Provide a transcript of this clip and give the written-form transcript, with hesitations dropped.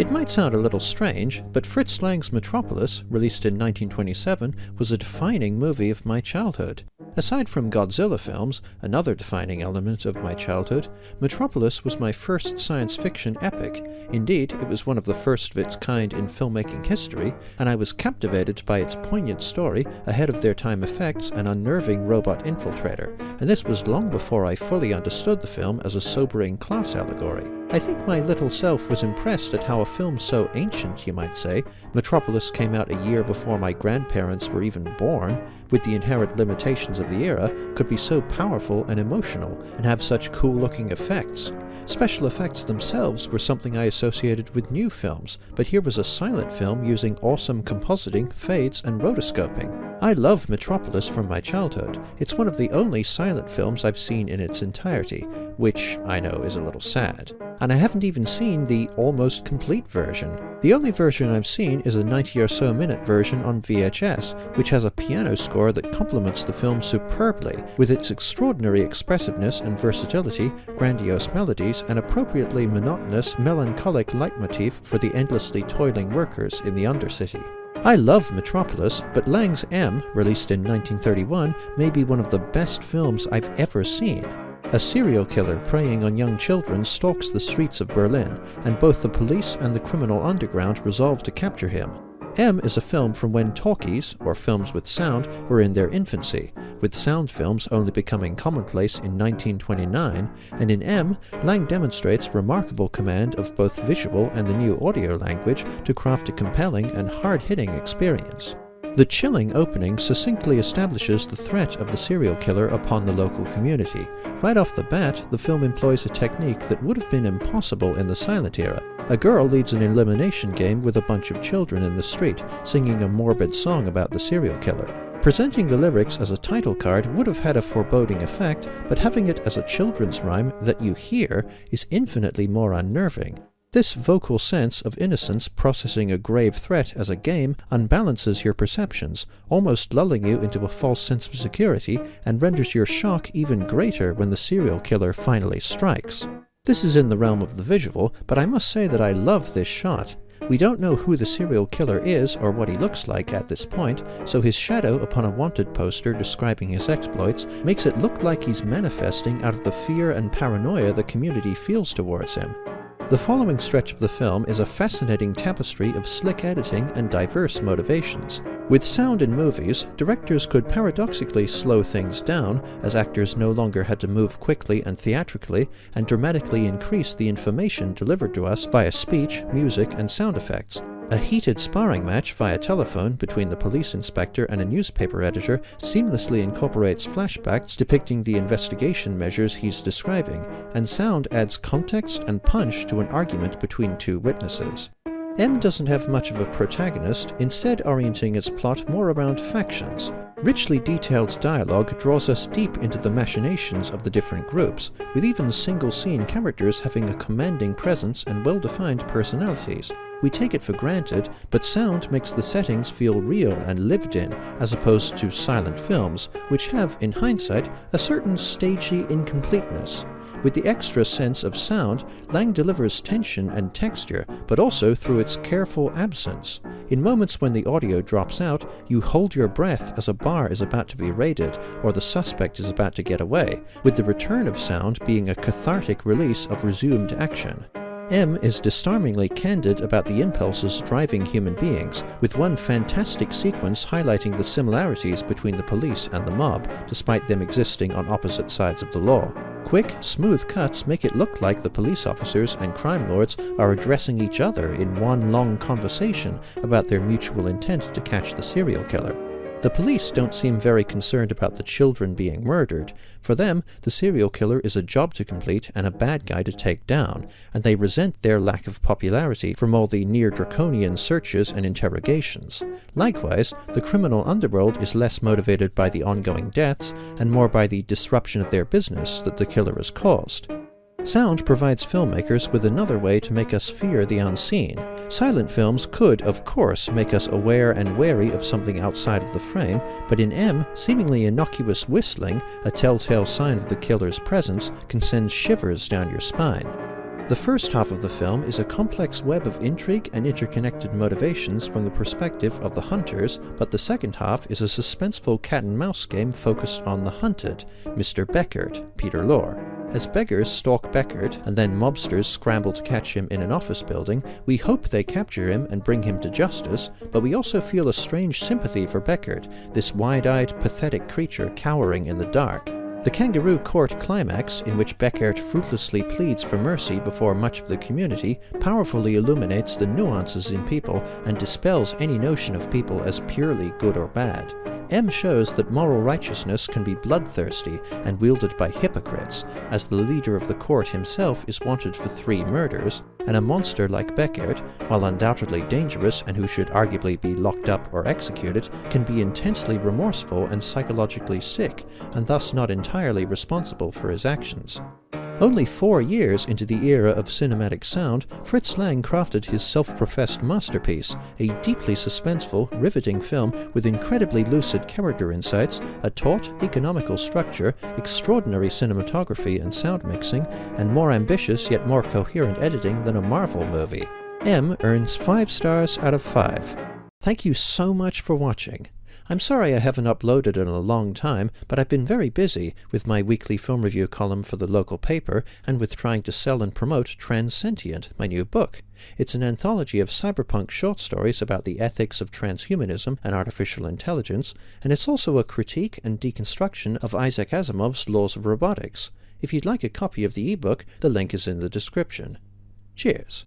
It might sound a little strange, but Fritz Lang's Metropolis, released in 1927, was a defining movie of my childhood. Aside from Godzilla films, another defining element of my childhood, Metropolis was my first science fiction epic. Indeed, it was one of the first of its kind in filmmaking history, and I was captivated by its poignant story, ahead-of-their-time effects, and unnerving robot infiltrator, and this was long before I fully understood the film as a sobering class allegory. I think my little self was impressed at how a film so ancient, you might say, Metropolis came out a year before my grandparents were even born, with the inherent limitations of the era, could be so powerful and emotional, and have such cool-looking effects. Special effects themselves were something I associated with new films, but here was a silent film using awesome compositing, fades, and rotoscoping. I love Metropolis from my childhood. It's one of the only silent films I've seen in its entirety, which I know is a little sad. And I haven't even seen the almost complete version. The only version I've seen is a 90 or so minute version on VHS, which has a piano score that complements the film superbly, with its extraordinary expressiveness and versatility, grandiose melodies, and appropriately monotonous, melancholic leitmotif for the endlessly toiling workers in the Undercity. I love Metropolis, but Lang's M, released in 1931, may be one of the best films I've ever seen. A serial killer preying on young children stalks the streets of Berlin, and both the police and the criminal underground resolve to capture him. M is a film from when talkies, or films with sound, were in their infancy, with sound films only becoming commonplace in 1929, and in M, Lang demonstrates remarkable command of both visual and the new audio language to craft a compelling and hard-hitting experience. The chilling opening succinctly establishes the threat of the serial killer upon the local community. Right off the bat, the film employs a technique that would have been impossible in the silent era. A girl leads an elimination game with a bunch of children in the street, singing a morbid song about the serial killer. Presenting the lyrics as a title card would have had a foreboding effect, but having it as a children's rhyme that you hear is infinitely more unnerving. This vocal sense of innocence processing a grave threat as a game unbalances your perceptions, almost lulling you into a false sense of security, and renders your shock even greater when the serial killer finally strikes. This is in the realm of the visual, but I must say that I love this shot. We don't know who the serial killer is or what he looks like at this point, so his shadow upon a wanted poster describing his exploits makes it look like he's manifesting out of the fear and paranoia the community feels towards him. The following stretch of the film is a fascinating tapestry of slick editing and diverse motivations. With sound in movies, directors could paradoxically slow things down, as actors no longer had to move quickly and theatrically, and dramatically increase the information delivered to us via speech, music, and sound effects. A heated sparring match via telephone between the police inspector and a newspaper editor seamlessly incorporates flashbacks depicting the investigation measures he's describing, and sound adds context and punch to an argument between two witnesses. M doesn't have much of a protagonist, instead orienting its plot more around factions. Richly detailed dialogue draws us deep into the machinations of the different groups, with even single-scene characters having a commanding presence and well-defined personalities. We take it for granted, but sound makes the settings feel real and lived in, as opposed to silent films, which have, in hindsight, a certain stagey incompleteness. With the extra sense of sound, Lang delivers tension and texture, but also through its careful absence. In moments when the audio drops out, you hold your breath as a bar is about to be raided, or the suspect is about to get away, with the return of sound being a cathartic release of resumed action. M is disarmingly candid about the impulses driving human beings, with one fantastic sequence highlighting the similarities between the police and the mob, despite them existing on opposite sides of the law. Quick, smooth cuts make it look like the police officers and crime lords are addressing each other in one long conversation about their mutual intent to catch the serial killer. The police don't seem very concerned about the children being murdered. For them, the serial killer is a job to complete and a bad guy to take down, and they resent their lack of popularity from all the near-draconian searches and interrogations. Likewise, the criminal underworld is less motivated by the ongoing deaths and more by the disruption of their business that the killer has caused. Sound provides filmmakers with another way to make us fear the unseen. Silent films could, of course, make us aware and wary of something outside of the frame, but in M, seemingly innocuous whistling, a telltale sign of the killer's presence, can send shivers down your spine. The first half of the film is a complex web of intrigue and interconnected motivations from the perspective of the hunters, but the second half is a suspenseful cat-and-mouse game focused on the hunted, Mr. Beckert, Peter Lorre. As beggars stalk Beckert and then mobsters scramble to catch him in an office building, we hope they capture him and bring him to justice, but we also feel a strange sympathy for Beckert, this wide-eyed, pathetic creature cowering in the dark. The kangaroo court climax, in which Beckert fruitlessly pleads for mercy before much of the community, powerfully illuminates the nuances in people and dispels any notion of people as purely good or bad. M shows that moral righteousness can be bloodthirsty and wielded by hypocrites, as the leader of the court himself is wanted for 3 murders, and a monster like Beckert, while undoubtedly dangerous and who should arguably be locked up or executed, can be intensely remorseful and psychologically sick, and thus not entirely responsible for his actions. Only 4 years into the era of cinematic sound, Fritz Lang crafted his self-professed masterpiece, a deeply suspenseful, riveting film with incredibly lucid character insights, a taut, economical structure, extraordinary cinematography and sound mixing, and more ambitious yet more coherent editing than a Marvel movie. M earns 5 stars out of 5. Thank you so much for watching. I'm sorry I haven't uploaded in a long time, but I've been very busy with my weekly film review column for the local paper and with trying to sell and promote Trans-Sentient, my new book. It's an anthology of cyberpunk short stories about the ethics of transhumanism and artificial intelligence, and it's also a critique and deconstruction of Isaac Asimov's laws of robotics. If you'd like a copy of the ebook, the link is in the description. Cheers.